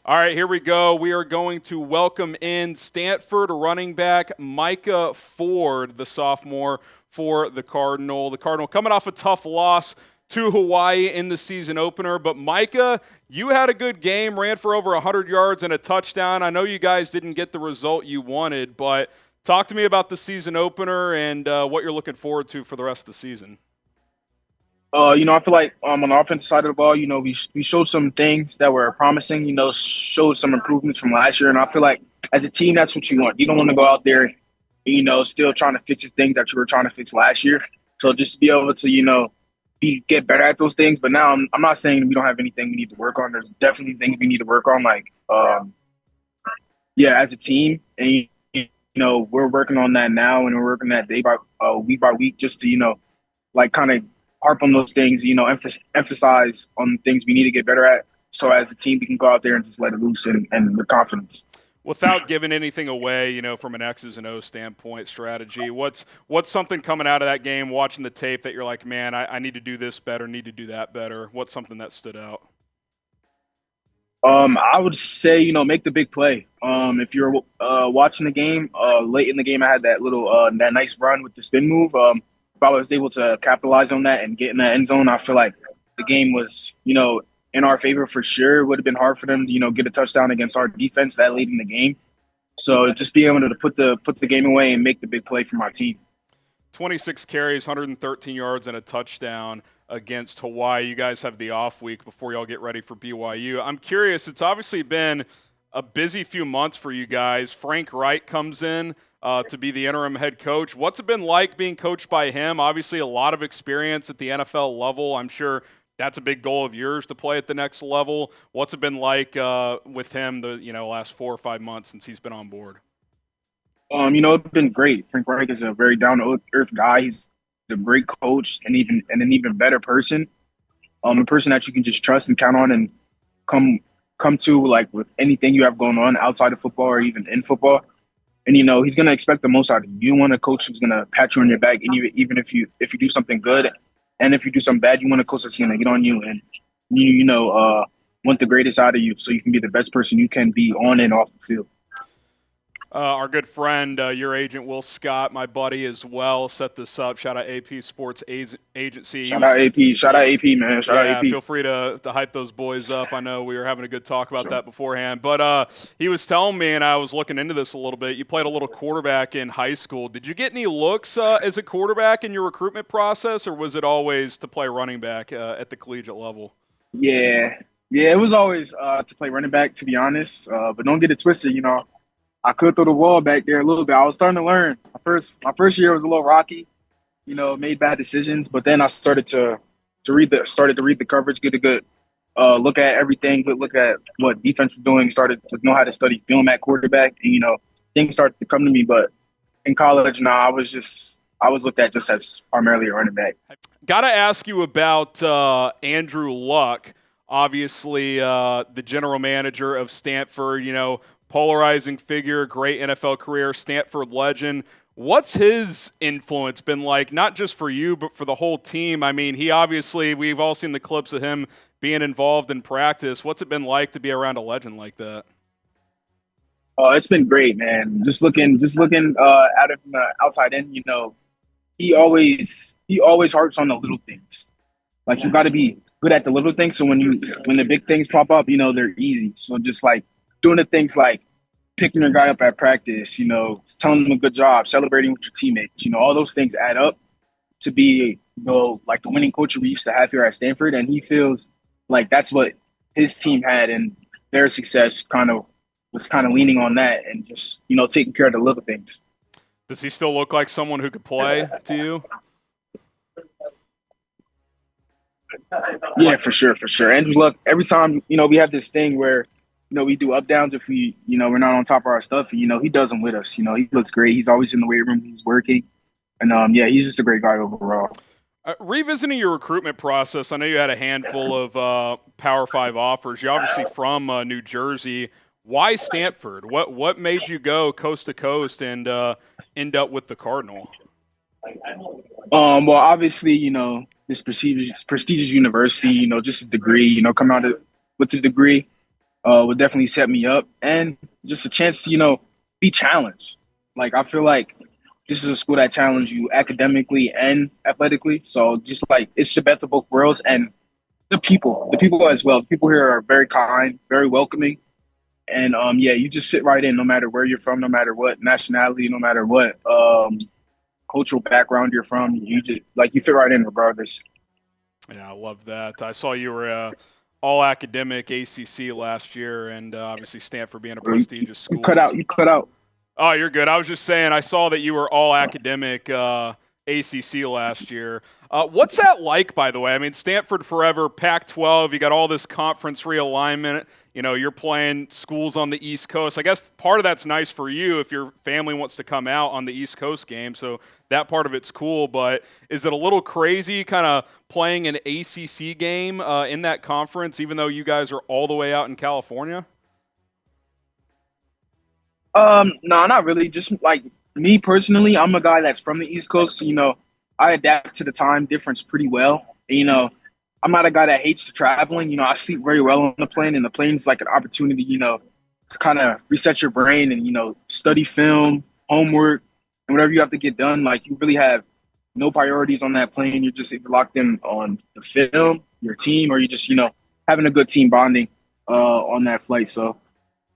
All right, here we go. We are going to welcome in Stanford running back Micah Ford, the sophomore for the Cardinal. The Cardinal coming off a tough loss to Hawaii in the season opener. But Micah, you had a good game, ran for over 100 yards and a touchdown. I know you guys didn't get the result you wanted, but talk to me about the season opener and what you're looking forward to for the rest of the season. I feel like on the offensive side of the ball, we showed some things that were promising. Showed some improvements from last year, and I feel like as a team, that's what you want. You don't want to go out there, still trying to fix the things that you were trying to fix last year. So just to be able to, get better at those things. But now I'm not saying we don't have anything we need to work on. There's definitely things we need to work on, as a team, and we're working on that now, and we're working that day week by week, just to kind of harp on those things, emphasize on things we need to get better at. So as a team, we can go out there and just let it loose and with confidence. Without giving anything away, from an X's and O's standpoint strategy, what's something coming out of that game, watching the tape that you're like, man, I need to do this better, need to do that better? What's something that stood out? I would say, make the big play. If you're watching the game, late in the game, I had that nice run with the spin move. If I was able to capitalize on that and get in the end zone, I feel like the game was, in our favor for sure. It would have been hard for them to, get a touchdown against our defense that late in the game. So just being able to put the game away and make the big play for my team. 26 carries, 113 yards, and a touchdown against Hawaii. You guys have the off week before y'all get ready for BYU. I'm curious, it's obviously been a busy few months for you guys. Frank Reich comes in to be the interim head coach. What's it been like being coached by him? Obviously a lot of experience at the NFL level. I'm sure that's a big goal of yours to play at the next level. What's it been like with him the last 4 or 5 months since he's been on board? It's been great. Frank Reich is a very down to earth guy. He's a great coach and an even better person. A person that you can just trust and count on and come come to like with anything you have going on outside of football or even in football. And he's gonna expect the most out of you. You want a coach who's gonna pat you on your back, and even if you do something good, and if you do something bad, you want a coach that's gonna get on you and want the greatest out of you, so you can be the best person you can be on and off the field. Our good friend, your agent, Will Scott, my buddy as well, set this up. Shout out AP Sports Agency. Shout out AP. Shout out AP, man. Shout out Yeah, AP. feel free to hype those boys up. I know we were having a good talk about Sure. that beforehand. But he was telling me, and I was looking into this a little bit, you played a little quarterback in high school. Did you get any looks as a quarterback in your recruitment process, or was it always to play running back at the collegiate level? Yeah, yeah. It was always to play running back, to be honest. But don't get it twisted. I could throw the ball back there a little bit. I was starting to learn. My first year was a little rocky. Made bad decisions, but then I started to read the coverage, get a good look at everything, good look at what defense was doing, started to know how to study film at quarterback, and things started to come to me. But in college, now I was looked at just as primarily a running back. Got to ask you about Andrew Luck, obviously the general manager of Stanford, polarizing figure, great NFL career, Stanford legend. What's his influence been like, not just for you, but for the whole team? I mean, we've all seen the clips of him being involved in practice. What's it been like to be around a legend like that? It's been great, man. Just looking out of the outside in, he always harps on the little things. Like you got to be good at the little things. So when the big things pop up, they're easy. So just like doing the things like picking your guy up at practice, telling him a good job, celebrating with your teammates, all those things add up to be, like the winning culture we used to have here at Stanford. And he feels like that's what his team had, and their success kind of leaning on that and just, taking care of the little things. Does he still look like someone who could play to you? Yeah, for sure, for sure. And look, every time, we have this thing where, we do up downs if we're not on top of our stuff. And, he does them with us. He looks great. He's always in the weight room. He's working. And, yeah, he's just a great guy overall. Revisiting your recruitment process, I know you had a handful of Power 5 offers. You're obviously from New Jersey. Why Stanford? What made you go coast to coast and end up with the Cardinal? Well, obviously, this prestigious university, just a degree, come out with a degree. would definitely set me up, and just a chance to be challenged. Like I feel like this is a school that challenges you academically and athletically. So just like it's the best of both worlds, and the people as well. The people here are very kind, very welcoming, and yeah, you just fit right in no matter where you're from, no matter what nationality, no matter what cultural background you're from. You just like you fit right in regardless. Yeah, I love that. I saw you were all academic ACC last year, and obviously Stanford being a prestigious You cut school. out. You cut out. Oh, you're good. I was just saying, I saw that you were all academic ACC last year. What's that like, by the way? I mean, Stanford forever, Pac-12. You got all this conference realignment. You know, you're playing schools on the East Coast. I guess part of that's nice for you if your family wants to come out on the East Coast game. So that part of it's cool. But is it a little crazy, kind of playing an ACC game in that conference, even though you guys are all the way out in California? No, not really. Just like me personally, I'm a guy that's from the East Coast. So, I adapt to the time difference pretty well. I'm not a guy that hates the traveling. I sleep very well on the plane, and the plane's like an opportunity, to kind of reset your brain and, study film, homework, and whatever you have to get done. Like you really have no priorities on that plane. You're just either locked in on the film, your team, or you just, having a good team bonding on that flight. So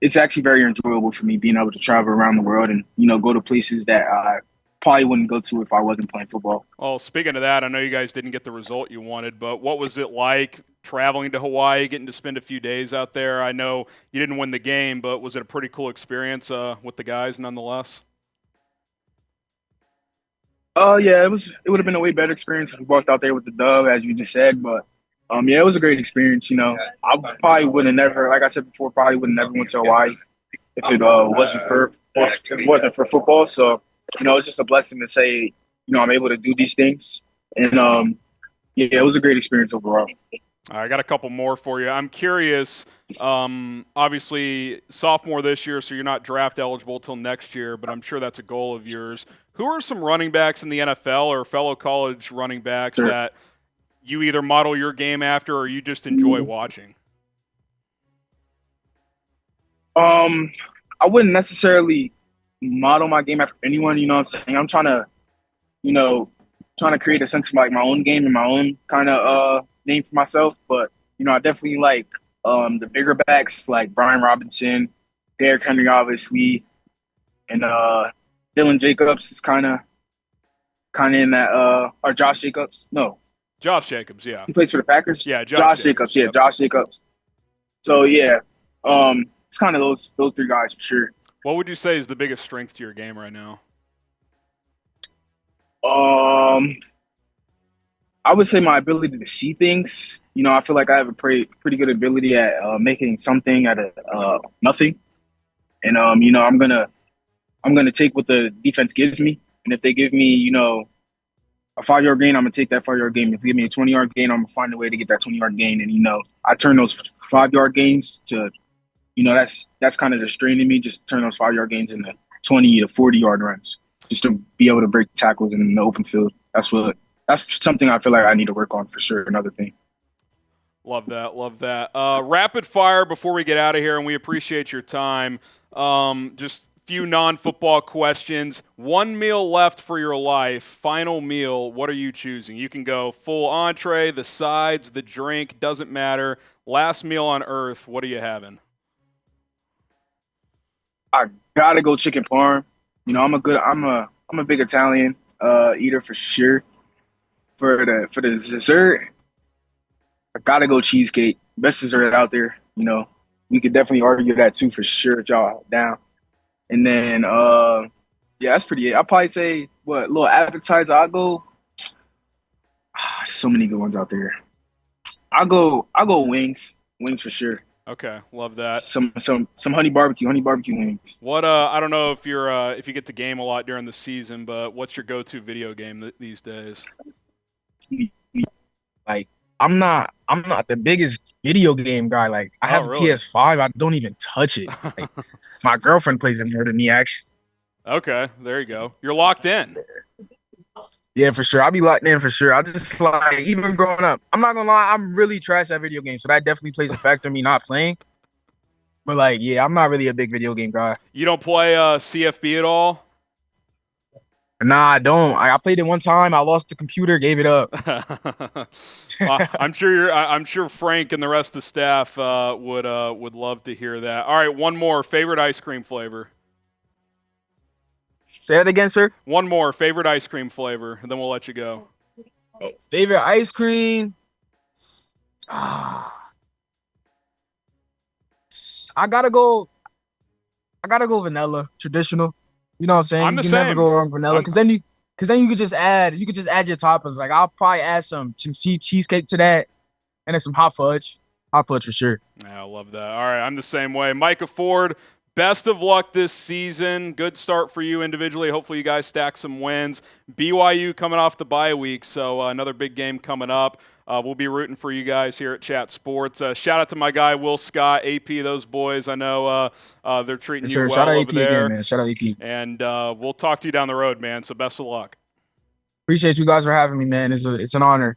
it's actually very enjoyable for me being able to travel around the world and go to places that I probably wouldn't go to if I wasn't playing football. Well, speaking of that, I know you guys didn't get the result you wanted, but what was it like traveling to Hawaii, getting to spend a few days out there? I know you didn't win the game, but was it a pretty cool experience with the guys nonetheless? Yeah, it was. It would have been a way better experience if we walked out there with the dub, as you just said. But yeah, it was a great experience. I probably would have never, like I said before, probably would have never went to Hawaii if it wasn't for football. So it's just a blessing to say I'm able to do these things, and yeah, it was a great experience overall. All right, I got a couple more for you. I'm curious. Obviously, sophomore this year, so you're not draft eligible till next year, but I'm sure that's a goal of yours. Who are some running backs in the NFL or fellow college running backs Sure. that you either model your game after or you just enjoy watching? I wouldn't necessarily model my game after anyone. You know what I'm saying? I'm you know, trying to create a sense of like my own game and my own kind of name for myself. But I definitely like the bigger backs like Brian Robinson, Derrick Henry, obviously, and Dylan Jacobs is kind of in that or Josh Jacobs. No, Josh Jacobs, yeah. he plays for the Packers. Yeah, Josh Jacobs, yeah, yep. Josh Jacobs. So yeah, it's kind of those three guys for sure. What would you say is the biggest strength to your game right now? Um, I would say my ability to see things. I feel like I have a pretty good ability at making something out of nothing, and I'm gonna take what the defense gives me, and if they give me a 5 yard gain, I'm gonna take that 5 yard gain. If they give me a 20 yard gain, I'm gonna find a way to get that 20 yard gain, and I turn those 5 yard gains to that's kind of the strain in me. Just turn those 5 yard gains into 20 to 40 yard runs, just to be able to break tackles in the open field. That's something I feel like I need to work on for sure. Another thing. Love that. Love that. Rapid fire before we get out of here, and we appreciate your time. Just few non-football questions. One meal left for your life. Final meal. What are you choosing? You can go full entree, the sides, the drink. Doesn't matter. Last meal on earth. What are you having? I gotta go chicken parm. I'm a big Italian eater for sure. For the dessert, I gotta go cheesecake. Best dessert out there. We could definitely argue that too for sure if y'all down. And then yeah, that's pretty it. I'll probably say what little appetizer. I'll go. So many good ones out there. I'll go wings. Wings for sure. Okay, love that. Some honey barbecue wings. What I don't know if you get to game a lot during the season, but what's your go-to video game these days? Like I'm not the biggest video game guy. Like I have a really? PS5, I don't even touch it. Like my girlfriend plays it more than me actually. Okay, there you go. You're locked in. Yeah, for sure. I'll be locked in for sure. I just like even growing up. I'm not gonna lie, I'm really trash at video games, so that definitely plays a factor in me not playing. But like, yeah, I'm not really a big video game guy. You don't play CFB at all? Nah, I don't. I played it one time. I lost the computer, gave it up. I'm sure I'm sure Frank and the rest of the staff would love to hear that. All right, one more favorite ice cream flavor. Say that again, sir. One more favorite ice cream flavor, and then we'll let you go. Favorite ice cream? Ah, I gotta go. I gotta go vanilla, traditional. You know what I'm saying? I'm You the can never same. go wrong with vanilla, because then you could just add your toppings. Like I'll probably add some cheesecake to that, and then some hot fudge for sure. Yeah, I love that. All right, I'm the same way. Micah Ford, best of luck this season. Good start for you individually. Hopefully you guys stack some wins. BYU coming off the bye week, so another big game coming up. We'll be rooting for you guys here at Chat Sports. Shout out to my guy Will Scott, AP, those boys. I know they're treating Yes, you sir. well Shout out over AP again, there. man. Shout out AP. And we'll talk to you down the road, man. So best of luck. Appreciate you guys for having me, man. It's an honor.